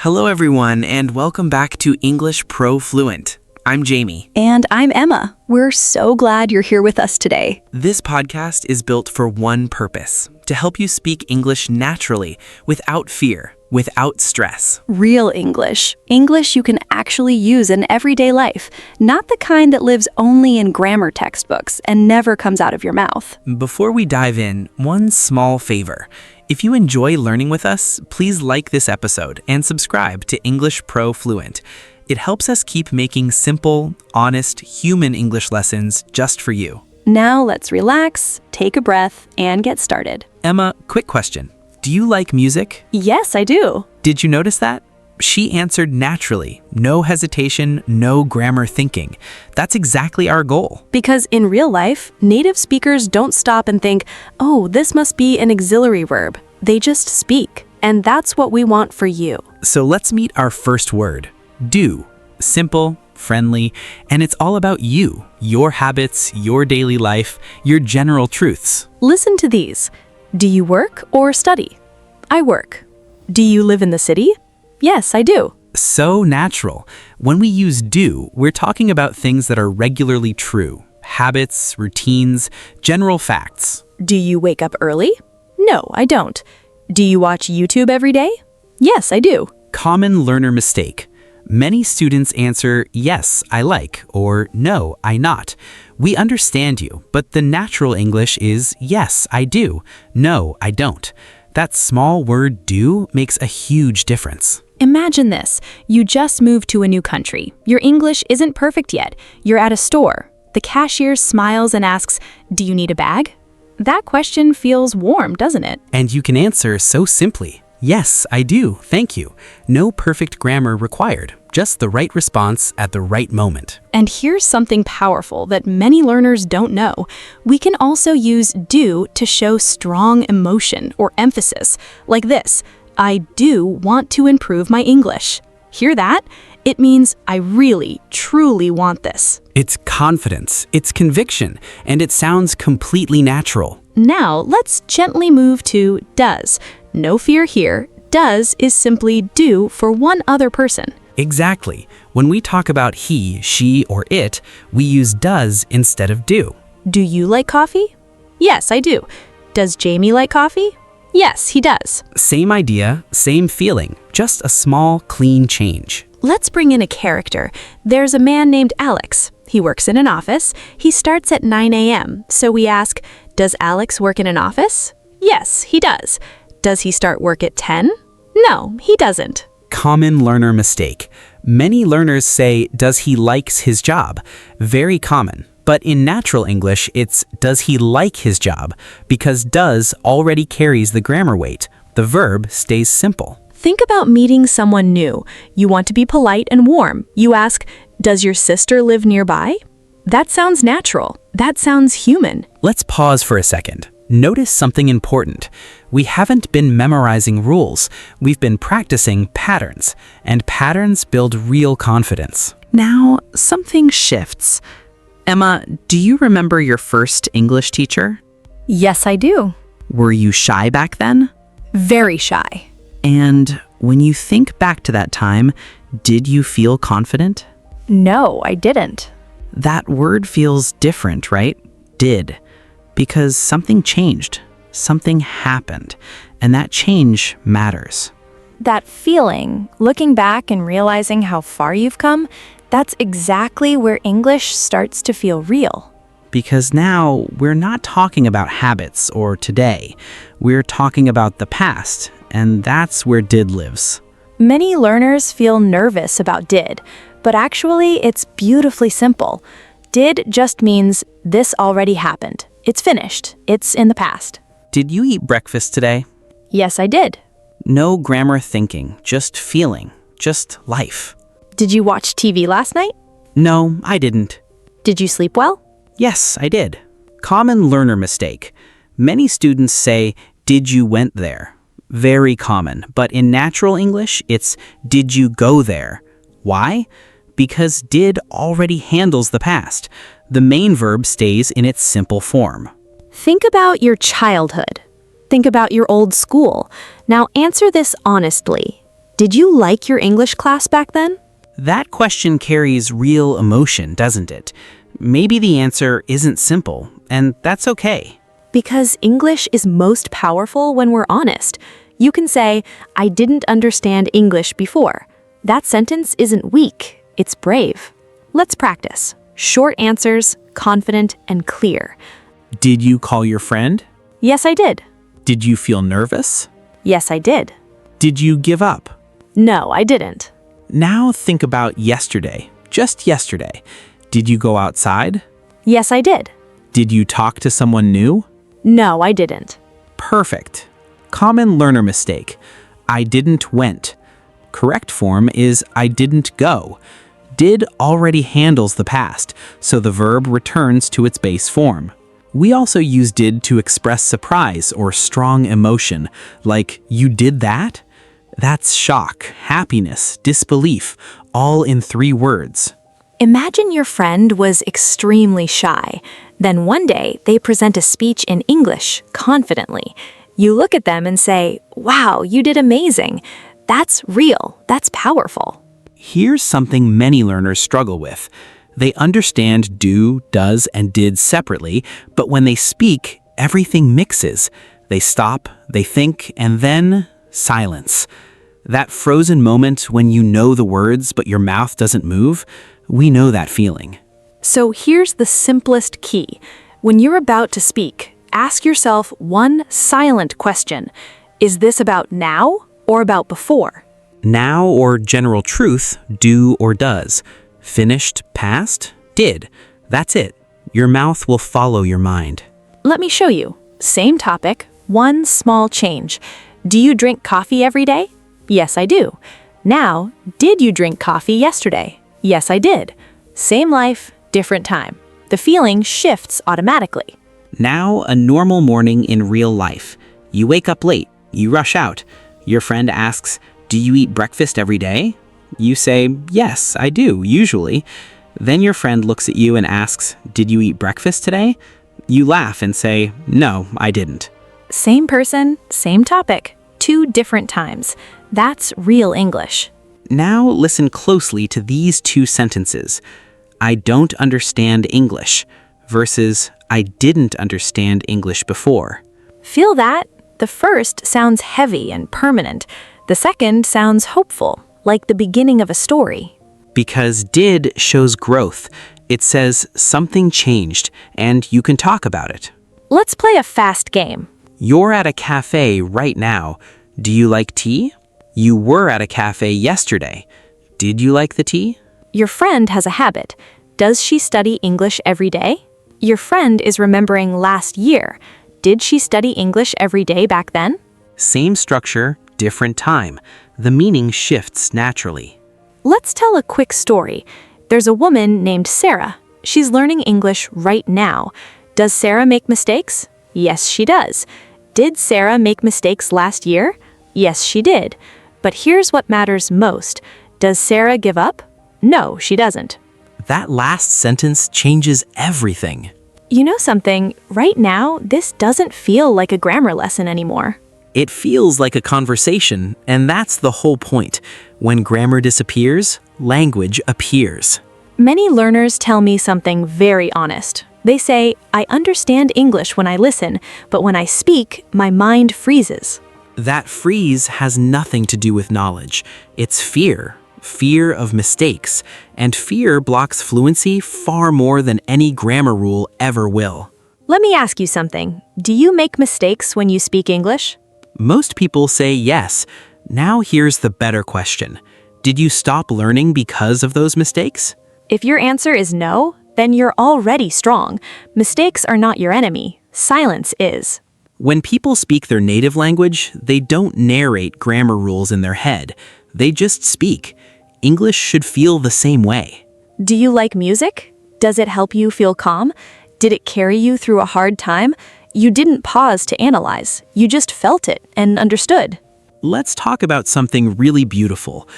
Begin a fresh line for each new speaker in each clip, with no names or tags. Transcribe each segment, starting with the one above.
Hello everyone and welcome back to English Pro Fluent. I'm Jamie.
And I'm Emma. We're so glad you're here with us today.
This podcast is built for one purpose, to help you speak English naturally, without fear, without stress.
Real English. English you can actually use in everyday life, not the kind that lives only in grammar textbooks and never comes out of your mouth.
Before we dive in, one small favor. If you enjoy learning with us, please like this episode and subscribe to English Pro Fluent. It helps us keep making simple, honest, human English lessons just for you.
Now let's relax, take a breath, and get started.
Emma, quick question. Do you like music?
Yes, I do.
Did you notice that? She answered naturally, no hesitation, no grammar thinking. That's exactly our goal.
Because in real life, native speakers don't stop and think, oh, this must be an auxiliary verb. They just speak. And that's what we want for you.
So let's meet our first word, do. Simple, friendly, and it's all about you, your habits, your daily life, your general truths.
Listen to these. Do you work or study? I work. Do you live in the city? Yes, I do.
So natural. When we use do, we're talking about things that are regularly true. Habits, routines, general facts.
Do you wake up early? No, I don't. Do you watch YouTube every day? Yes, I do.
Common learner mistake. Many students answer, yes, I like, or no, I not. We understand you, but the natural English is, yes, I do, no, I don't. That small word do makes a huge difference.
Imagine this. You just moved to a new country. Your English isn't perfect yet. You're at a store. The cashier smiles and asks, do you need a bag? That question feels warm, doesn't it?
And you can answer so simply. Yes, I do, thank you. No perfect grammar required, just the right response at the right moment.
And here's something powerful that many learners don't know. We can also use do to show strong emotion or emphasis, like this. I do want to improve my English. Hear that? It means I really, truly want this.
It's confidence, it's conviction, and it sounds completely natural.
Now, let's gently move to does. No fear here. Does is simply do for one other person.
Exactly. When we talk about he, she, or it, we use does instead of do.
Do you like coffee? Yes, I do. Does Jamie like coffee? Yes, he does.
Same idea, same feeling, just a small, clean change.
Let's bring in a character. There's a man named Alex. He works in an office. He starts at 9 a.m. So we ask, does Alex work in an office? Yes, he does. Does he start work at 10? No, he doesn't.
Common learner mistake. Many learners say, does he likes his job? Very common. But in natural English, it's does he like his job? Because does already carries the grammar weight. The verb stays simple.
Think about meeting someone new. You want to be polite and warm. You ask, does your sister live nearby? That sounds natural. That sounds human.
Let's pause for a second. Notice something important. We haven't been memorizing rules. We've been practicing patterns, and patterns build real confidence. Now, something shifts. Emma, do you remember your first English teacher?
Yes, I do.
Were you shy back then?
Very shy.
And when you think back to that time, did you feel confident?
No, I didn't.
That word feels different, right? Did. Because something changed, something happened, and that change matters.
That feeling, looking back and realizing how far you've come, that's exactly where English starts to feel real.
Because now we're not talking about habits or today. We're talking about the past, and that's where did lives.
Many learners feel nervous about did, but actually it's beautifully simple. Did just means this already happened. It's finished. It's in the past.
Did you eat breakfast today?
Yes, I did.
No grammar thinking, just feeling, just life.
Did you watch TV last night?
No, I didn't.
Did you sleep well?
Yes, I did. Common learner mistake. Many students say, did you went there? Very common, but in natural English, it's did you go there? Why? Because did already handles the past. The main verb stays in its simple form.
Think about your childhood. Think about your old school. Now answer this honestly.
Did you like your English class back then?
That question carries real emotion, doesn't it? Maybe the answer isn't simple, and that's okay.
Because English is most powerful when we're honest. You can say, I didn't understand English before. That sentence isn't weak, it's brave. Let's practice. Short answers, confident and clear.
Did you call your friend?
Yes, I did.
Did you feel nervous?
Yes, I did.
Did you give up?
No, I didn't.
Now think about yesterday, just yesterday. Did you go outside?
Yes, I did.
Did you talk to someone new?
No, I didn't.
Perfect. Common learner mistake. I didn't went. Correct form is I didn't go. Did already handles the past, so the verb returns to its base form. We also use did to express surprise or strong emotion, like you did that? That's shock, happiness, disbelief, all in 3 words.
Imagine your friend was extremely shy. Then one day, they present a speech in English, confidently. You look at them and say, wow, you did amazing. That's real. That's powerful.
Here's something many learners struggle with. They understand do, does, and did separately, but when they speak, everything mixes. They stop, they think, and then silence. That frozen moment when you know the words but your mouth doesn't move, we know that feeling.
So here's the simplest key. When you're about to speak, ask yourself one silent question. Is this about now or about before?
Now or general truth, do or does. Finished, past, did. That's it. Your mouth will follow your mind.
Let me show you. Same topic, one small change. Do you drink coffee every day? Yes, I do. Now, did you drink coffee yesterday? Yes, I did. Same life, different time. The feeling shifts automatically.
Now, a normal morning in real life. You wake up late. You rush out. Your friend asks, do you eat breakfast every day? You say, yes, I do, usually. Then your friend looks at you and asks, did you eat breakfast today? You laugh and say, no, I didn't.
Same person, same topic, 2 different times. That's real English.
Now listen closely to these 2 sentences. I don't understand English versus I didn't understand English before.
Feel that? The first sounds heavy and permanent. The second sounds hopeful, like the beginning of a story.
Because did shows growth. It says something changed and you can talk about it.
Let's play a fast game.
You're at a cafe right now. Do you like tea? You were at a cafe yesterday. Did you like the tea?
Your friend has a habit. Does she study English every day? Your friend is remembering last year. Did she study English every day back then?
Same structure, different time. The meaning shifts naturally.
Let's tell a quick story. There's a woman named Sarah. She's learning English right now. Does Sarah make mistakes? Yes, she does. Did Sarah make mistakes last year? Yes, she did. But here's what matters most. Does Sarah give up? No, she doesn't.
That last sentence changes everything.
You know something? Right now, this doesn't feel like a grammar lesson anymore.
It feels like a conversation, and that's the whole point. When grammar disappears, language appears.
Many learners tell me something very honest. They say, I understand English when I listen, but when I speak, my mind freezes.
That freeze has nothing to do with knowledge. It's fear. Fear of mistakes. And fear blocks fluency far more than any grammar rule ever will.
Let me ask you something. Do you make mistakes when you speak English?
Most people say yes. Now here's the better question. Did you stop learning because of those mistakes?
If your answer is no, then you're already strong. Mistakes are not your enemy. Silence is.
When people speak their native language, they don't narrate grammar rules in their head. They just speak. English should feel the same way.
Do you like music? Does it help you feel calm? Did it carry you through a hard time? You didn't pause to analyze. You just felt it and understood.
Let's talk about something really beautiful.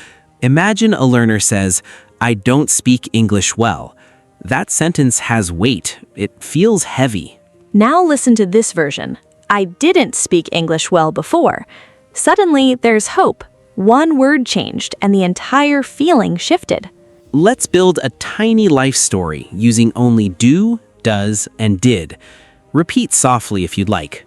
Imagine a learner says, I don't speak English well. That sentence has weight. It feels heavy.
Now listen to this version. I didn't speak English well before. Suddenly, there's hope. One word changed and the entire feeling shifted.
Let's build a tiny life story using only do, does, and did. Repeat softly if you'd like.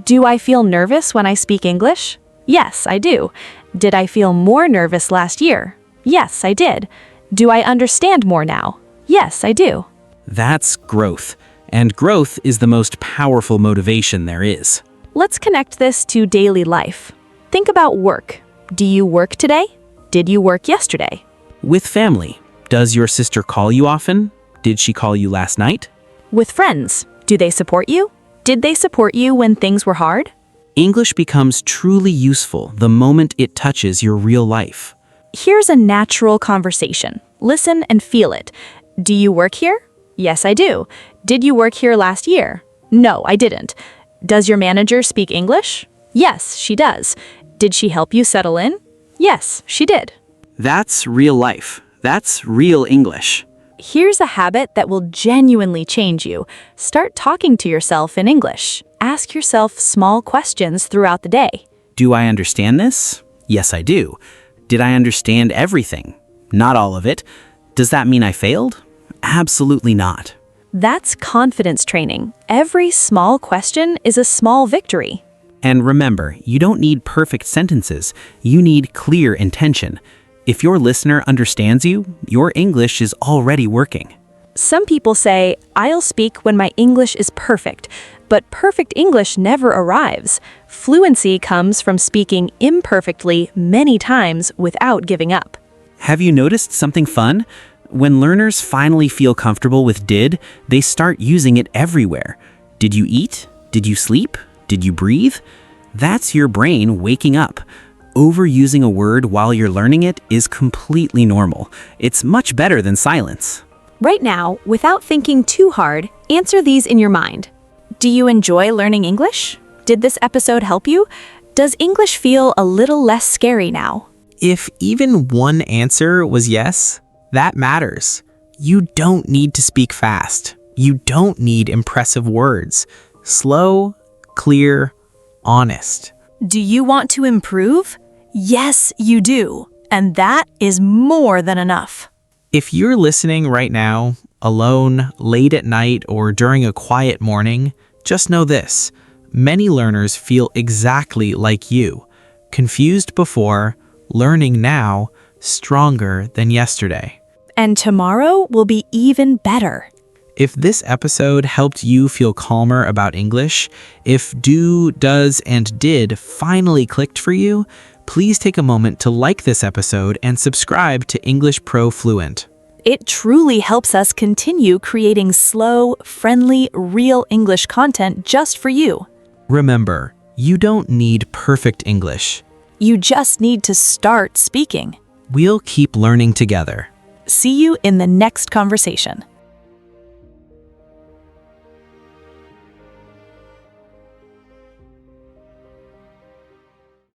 Do I feel nervous when I speak English? Yes, I do. Did I feel more nervous last year? Yes, I did. Do I understand more now? Yes, I do.
That's growth. And growth is the most powerful motivation there is.
Let's connect this to daily life. Think about work. Do you work today? Did you work yesterday?
With family, does your sister call you often? Did she call you last night?
With friends, do they support you? Did they support you when things were hard?
English becomes truly useful the moment it touches your real life.
Here's a natural conversation. Listen and feel it. Do you work here? Yes, I do. Did you work here last year? No, I didn't. Does your manager speak English? Yes, she does. Did she help you settle in? Yes, she did.
That's real life. That's real English.
Here's a habit that will genuinely change you. Start talking to yourself in English. Ask yourself small questions throughout the day.
Do I understand this? Yes, I do. Did I understand everything? Not all of it. Does that mean I failed? Absolutely not.
That's confidence training. Every small question is a small victory.
And remember, you don't need perfect sentences. You need clear intention. If your listener understands you, your English is already working.
Some people say, I'll speak when my English is perfect, but perfect English never arrives. Fluency comes from speaking imperfectly many times without giving up.
Have you noticed something fun? When learners finally feel comfortable with did, they start using it everywhere. Did you eat? Did you sleep? Did you breathe? That's your brain waking up. Overusing a word while you're learning it is completely normal. It's much better than silence.
Right now, without thinking too hard, answer these in your mind. Do you enjoy learning English? Did this episode help you? Does English feel a little less scary now?
If even one answer was yes, that matters. You don't need to speak fast. You don't need impressive words. Slow, clear, honest.
Do you want to improve? Yes, you do. And that is more than enough.
If you're listening right now, alone, late at night, or during a quiet morning, just know this. Many learners feel exactly like you. Confused before, learning now, stronger than yesterday.
And tomorrow will be even better.
If this episode helped you feel calmer about English, if do, does, and did finally clicked for you, please take a moment to like this episode and subscribe to English Pro Fluent.
It truly helps us continue creating slow, friendly, real English content just for you.
Remember, you don't need perfect English.
You just need to start speaking.
We'll keep learning together.
See you in the next conversation.